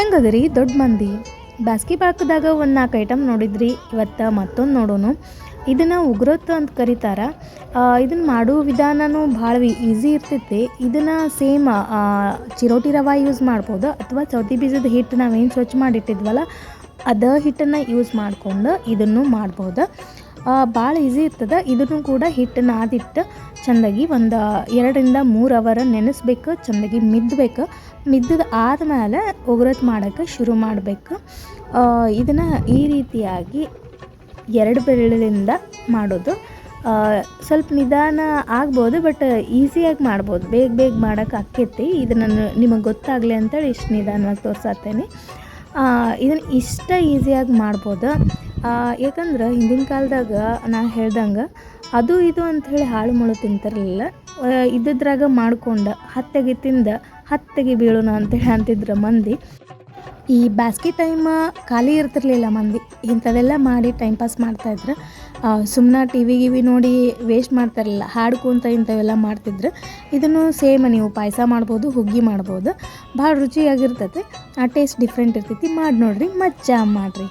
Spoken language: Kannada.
ಹೆಂಗದ್ರಿ ದೊಡ್ಡ ಮಂದಿ ಬ್ಯಾಸ್ಗಿ ಪಾಕದಾಗ ಒಂದು 4 ಐಟಮ್ ನೋಡಿದ್ರಿ. ಇವತ್ತು ಮತ್ತೊಂದು ನೋಡೋಣ. ಇದನ್ನು ಉಗುರೊತ್ತು ಅಂತ ಕರೀತಾರೆ. ಇದನ್ನು ಮಾಡೋ ವಿಧಾನನೂ ಭಾಳ ಈಸಿ ಇರ್ತೈತಿ. ಇದನ್ನು ಸೇಮ್ ಚಿರೋಟಿ ರವೆ ಯೂಸ್ ಮಾಡ್ಬೋದು ಅಥವಾ ಸೌತೆ ಬೀಜದ ಹಿಟ್ಟು ನಾವೇನು ಸ್ವಚ್ಛ ಮಾಡಿಟ್ಟಿದ್ವಲ್ಲ ಅದ ಹಿಟ್ಟನ್ನು ಯೂಸ್ ಮಾಡ್ಕೊಂಡು ಇದನ್ನು ಮಾಡ್ಬೋದು. ಭಾಳ ಈಸಿ ಇರ್ತದೆ. ಇದನ್ನು ಕೂಡ ಹಿಟ್ಟು ನಾದಿಟ್ಟು ಚೆಂದಾಗಿ ಒಂದು 2ರಿಂದ 3 ಅವರ್ ನೆನೆಸ್ಬೇಕು. ಚೆಂದಾಗಿ ಮಿದ್ದಬೇಕು. ಮಿದ್ದಿದ ಆದಮೇಲೆ ಉಗುರೊತ್ತು ಮಾಡೋಕ್ಕೆ ಶುರು ಮಾಡಬೇಕು. ಇದನ್ನು ಈ ರೀತಿಯಾಗಿ 2 ಬೆರಳಿಂದ ಮಾಡೋದು. ಸ್ವಲ್ಪ ನಿಧಾನ ಆಗ್ಬೋದು, ಬಟ್ ಈಸಿಯಾಗಿ ಮಾಡ್ಬೋದು. ಬೇಗ ಮಾಡೋಕೆ ಆಕ್ಕೈತಿ. ಇದನ್ನು ನಿಮಗೆ ಗೊತ್ತಾಗಲಿ ಅಂತೇಳಿ ಇಷ್ಟು ನಿಧಾನವಾಗಿ ತೋರ್ಸತ್ತೇನೆ. ಇದನ್ನು ಇಷ್ಟ ಈಸಿಯಾಗಿ ಮಾಡ್ಬೋದು. ಯಾಕಂದ್ರೆ ಹಿಂದಿನ ಕಾಲದಾಗ ನಾನು ಹೇಳ್ದಂಗೆ ಅದು ಇದು ಅಂಥೇಳಿ ಹಾಳು ಮುಳು ತಿಂತಿರಲಿಲ್ಲ. ಇದ್ದಿದ್ರಾಗ ಮಾಡ್ಕೊಂಡು ಹತ್ತೆಗೆ ತಿಂದು ಹತ್ತೆಗೆ ಬೀಳೋಣ ಅಂತೇಳಿ ಅಂತಿದ್ರು ಮಂದಿ. ಈ ಬ್ಯಾಸ್ಗಿ ಟೈಮ್ ಖಾಲಿ ಇರ್ತಿರ್ಲಿಲ್ಲ ಮಂದಿ. ಇಂಥದ್ದೆಲ್ಲ ಮಾಡಿ ಟೈಮ್ ಪಾಸ್ ಮಾಡ್ತಾಯಿದ್ರು. ಸುಮ್ಮನೆ ಟಿ ವಿ ನೋಡಿ ವೇಸ್ಟ್ ಮಾಡ್ತಾರಲ್ಲ, ಹಾಡ್ಕೊಂತ ಇಂಥವೆಲ್ಲ ಮಾಡ್ತಿದ್ರು. ಇದನ್ನು ಸೇಮ್ ನೀವು ಪಾಯಸ ಮಾಡ್ಬೋದು, ಹುಗ್ಗಿ ಮಾಡ್ಬೋದು. ಭಾಳ ರುಚಿಯಾಗಿರ್ತೈತೆ. ಟೇಸ್ಟ್ ಡಿಫ್ರೆಂಟ್ ಇರ್ತೈತಿ. ಮಾಡಿ ನೋಡಿರಿ, ಮಜಾ ಮಾಡಿರಿ.